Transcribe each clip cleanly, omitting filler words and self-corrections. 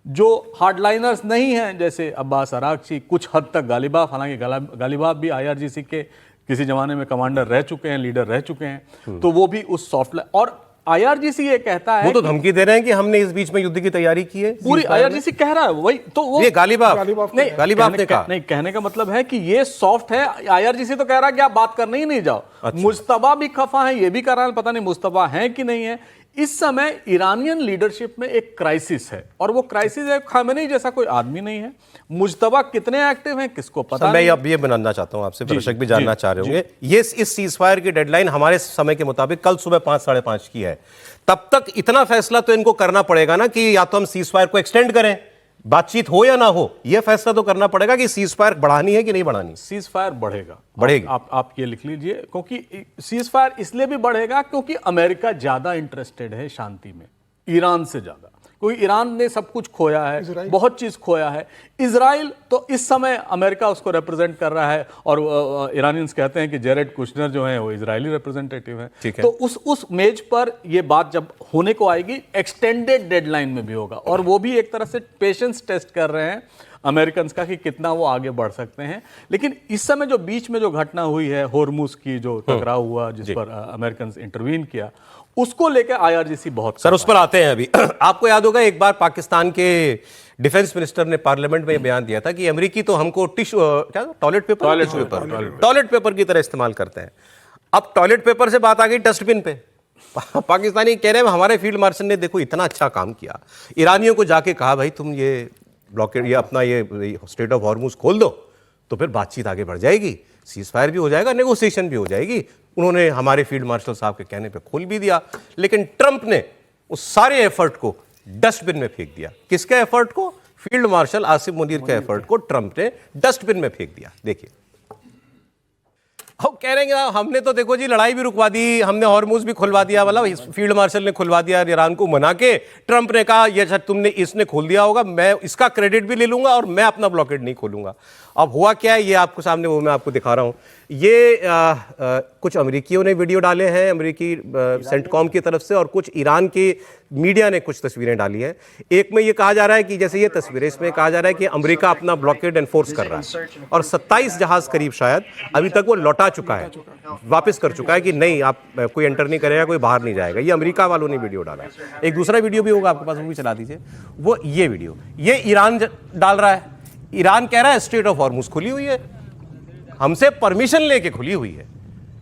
जो हार्डलाइनर्स नहीं हैं जैसे अब्बास अरागची, कुछ हद तक गालिबाफ, हालांकि गालिबाफ भी आईआरजीसी के किसी जमाने में कमांडर रह चुके हैं, लीडर रह चुके हैं, तो वो भी उस सॉफ्ट और आईआरजीसी ये कहता है, वो तो धमकी दे रहे हैं कि हमने इस बीच में युद्ध की तैयारी की है, पूरी आईआरजीसी कह रहा है वही, तो वो ये गालिबाफ ने कहा। नहीं, कहने का मतलब है कि ये सॉफ्ट है। आईआरजीसी तो कह रहा है कि आप बात करने ही नहीं जाओ। अच्छा। मुस्तफा भी खफा है, ये भी कह रहा है, पता नहीं मुस्तफा है कि नहीं है। इस समय ईरानियन लीडरशिप में एक क्राइसिस है, और वो क्राइसिस है, खामेनेई जैसा कोई आदमी नहीं है। मुज्तबा कितने एक्टिव हैं किसको पता नहीं। मैं अब ये बनाना चाहता हूं आपसे, दर्शक भी जानना चाह रहे होंगे, ये इस सीज फायर की डेडलाइन हमारे समय के मुताबिक कल सुबह 5 साढ़े 5 की है। तब तक इतना फैसला तो इनको करना पड़ेगा ना कि या तो हम सीज फायर को एक्सटेंड करें, बातचीत हो या ना हो, यह फैसला तो करना पड़ेगा कि सीज फायर बढ़ानी है कि नहीं बढ़ानी। सीज फायर बढ़ेगा, बढ़ेगी। आप ये लिख लीजिए, क्योंकि सीज फायर इसलिए भी बढ़ेगा क्योंकि अमेरिका ज्यादा इंटरेस्टेड है शांति में, ईरान से ज्यादा। क्योंकि ईरान ने सब कुछ खोया है, बहुत चीज खोया है। इजराइल तो इस समय अमेरिका उसको रिप्रेजेंट कर रहा है, और ईरानियंस कहते हैं कि जेरेड कुशनर जो है वो इजरायली रिप्रेजेंटेटिव है। तो उस मेज पर ये बात जब होने को आएगी, एक्सटेंडेड डेडलाइन में भी होगा, और वो भी एक तरह से पेशेंस टेस्ट कर रहे हैं अमेरिकन का कि कितना वो आगे बढ़ सकते हैं। लेकिन इस समय जो बीच में जो घटना हुई है, होर्मुज की जो टकराव हुआ जिस पर अमेरिकन इंटरवीन किया, उसको लेकर आईआरजीसी बहुत सर उस पर आते हैं अभी। आपको याद होगा एक बार पाकिस्तान के डिफेंस मिनिस्टर ने पार्लियामेंट में बयान दिया था कि अमेरिकी तो हमको टॉयलेट पेपर की तरह इस्तेमाल करते हैं। अब टॉयलेट पेपर से बात आ गई डस्टबिन पे। पाकिस्तानी कह रहे हैं हमारे फील्ड मार्शल ने देखो इतना अच्छा काम किया, ईरानियों को जाके कहा भाई तुम ये ब्लॉकेड, ये अपना ये स्ट्रेट ऑफ हॉर्मुज खोल दो, तो फिर बातचीत आगे बढ़ जाएगी, सीज फायर भी हो जाएगा, नेगोशिएशन भी हो जाएगी। उन्होंने हमारे फील्ड मार्शल साहब के कहने पे खोल भी दिया, लेकिन ट्रंप ने उस सारे एफर्ट को डस्टबिन में फेंक दिया। किसके एफर्ट को? फील्ड मार्शल आसिफ मुनीर के एफर्ट को ट्रंप ने डस्टबिन में फेंक दिया। देखिए, अब कह रहे हैं हमने तो देखो जी लड़ाई भी रुकवा दी, हमने हॉर्मुज भी खुलवा दिया, वाला फील्ड मार्शल ने खुलवा दिया ईरान को मना के। ट्रंप ने कहा ये तुमने इसने खोल दिया होगा, मैं इसका क्रेडिट भी ले लूंगा और मैं अपना ब्लॉकेड नहीं खोलूंगा। अब हुआ क्या है ये आपको सामने, वो मैं आपको दिखा रहा हूं। ये कुछ अमेरिकियों ने वीडियो डाले हैं, अमेरिकी सेंटकॉम की तरफ से, और कुछ ईरान की मीडिया ने कुछ तस्वीरें डाली हैं। एक में ये कहा जा रहा है कि जैसे ये तस्वीरें, इसमें कहा जा रहा है कि अमेरिका अपना ब्लॉकेड एनफोर्स कर रहा है, और 27 जहाज करीब शायद अभी तक वो लौटा चुका है, वापस कर चुका है कि नहीं आप कोई एंटर नहीं करेगा, कोई बाहर नहीं जाएगा। ये अमेरिका वालों ने वीडियो डाला है। एक दूसरा वीडियो भी होगा आपके पास, वो भी चला दीजिए। वो ये वीडियो ये ईरान डाल रहा है। ईरान कह रहा है स्ट्रेट ऑफ हॉर्मुज खुली हुई है, हमसे परमिशन लेके खुली हुई है,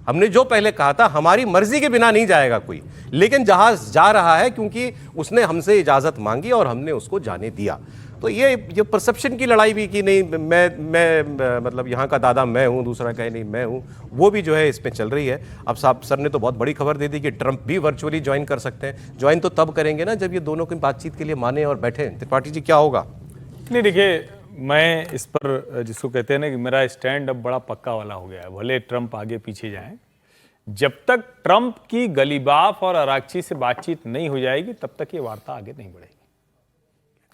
हमने जो पहले कहा था हमारी मर्जी के बिना नहीं जाएगा कोई, लेकिन जहाज जा रहा है क्योंकि उसने हमसे इजाजत मांगी और हमने उसको जाने दिया। तो ये परसेप्शन की लड़ाई भी कि नहीं मैं मतलब यहाँ का दादा मैं हूँ, दूसरा कहे नहीं मैं हूँ, वो भी जो है इसमें चल रही है। अब साहब सर ने तो बहुत बड़ी खबर दे दी कि ट्रंप भी वर्चुअली ज्वाइन कर सकते हैं। ज्वाइन तो तब करेंगे ना जब ये दोनों की बातचीत के लिए माने और बैठे। त्रिपाठी जी क्या होगा? नहीं देखिए, मैं इस पर जिसको कहते हैं ना कि मेरा स्टैंड अब बड़ा पक्का वाला हो गया है, भले ट्रंप आगे पीछे जाएं, जब तक ट्रंप की गलीबाफ और अरागची से बातचीत नहीं हो जाएगी तब तक ये वार्ता आगे नहीं बढ़ेगी।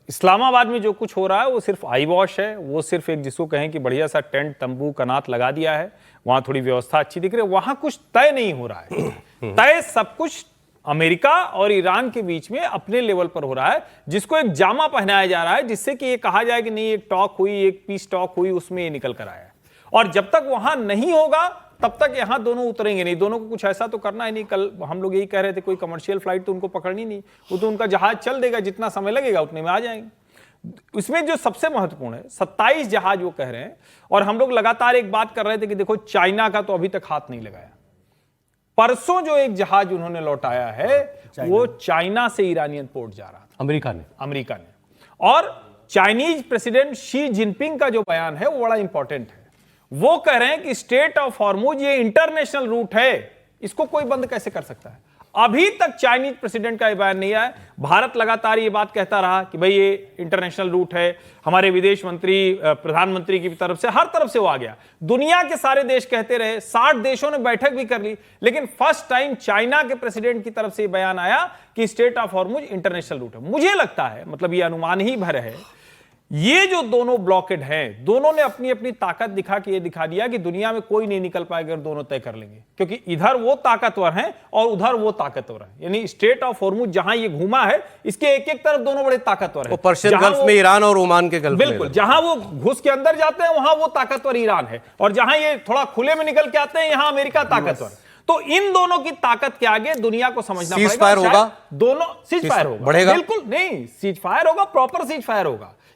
इस्लामाबाद में जो कुछ हो रहा है वो सिर्फ आई वॉश है, वो सिर्फ एक जिसको कहें कि बढ़िया सा टेंट तंबू कनात लगा दिया है, वहां थोड़ी व्यवस्था अच्छी दिख रही है, वहां कुछ तय नहीं हो रहा है। तय सब कुछ अमेरिका और ईरान के बीच में अपने लेवल पर हो रहा है, जिसको एक जामा पहनाया जा रहा है, जिससे कि ये कहा जाए कि नहीं एक टॉक हुई, एक पीस टॉक हुई, उसमें ये निकल कर आया। और जब तक वहां नहीं होगा तब तक यहां दोनों उतरेंगे नहीं। दोनों को कुछ ऐसा तो करना ही नहीं। कल हम लोग यही कह रहे थे कोई कमर्शियल फ्लाइट तो उनको पकड़नी नहीं, वो तो उनका जहाज चल देगा, जितना समय लगेगा उतने में आ जाएंगे। इसमें जो सबसे महत्वपूर्ण है 27 जहाज वो कह रहे हैं, और हम लोग लगातार एक बात कर रहे थे कि देखो चाइना का तो अभी तक हाथ नहीं लगाया। परसों जो एक जहाज उन्होंने लौटाया है वो चाइना से ईरानियन पोर्ट जा रहा था, अमेरिका ने। और चाइनीज प्रेसिडेंट शी जिनपिंग का जो बयान है वो बड़ा इंपॉर्टेंट है। वो कह रहे हैं कि स्ट्रेट ऑफ हॉर्मुज ये इंटरनेशनल रूट है, इसको कोई बंद कैसे कर सकता है। अभी तक चाइनीज प्रेसिडेंट का ये बयान नहीं आया। भारत लगातार ये बात कहता रहा कि भाई ये इंटरनेशनल रूट है, हमारे विदेश मंत्री प्रधानमंत्री की तरफ से हर तरफ से वो आ गया, दुनिया के सारे देश कहते रहे, 60 देशों ने बैठक भी कर ली, लेकिन फर्स्ट टाइम चाइना के प्रेसिडेंट की तरफ से ये बयान आया कि strait of Hormuz international route है। मुझे लगता है, मतलब ये अनुमान ही भर है ये जो दोनों ब्लॉकेड हैं, दोनों ने अपनी अपनी ताकत दिखा के ये दिखा दिया कि दुनिया में कोई नहीं निकल पाएगा अगर दोनों तय कर लेंगे, क्योंकि इधर वो ताकतवर हैं और उधर वो ताकतवर हैं। यानी स्ट्रेट ऑफ हॉर्मुज जहां ये घूमा है, इसके एक एक तरफ दोनों बड़े ताकतवर हैं। पर्शियन गल्फ में ईरान और ओमान के गल्फ में, बिल्कुल, जहां वो घुस के अंदर जाते हैं वहां वो ताकतवर ईरान है, और जहां ये थोड़ा खुले में निकल के आते हैं यहां अमेरिका ताकतवर है। तो इन दोनों की ताकत के आगे दुनिया को समझना पड़ेगा। सीज फायर होगा, दोनों सीज फायर होगा, बढ़ेगा, बिल्कुल नहीं, सीज फायर होगा, प्रॉपर सीज फायर होगा।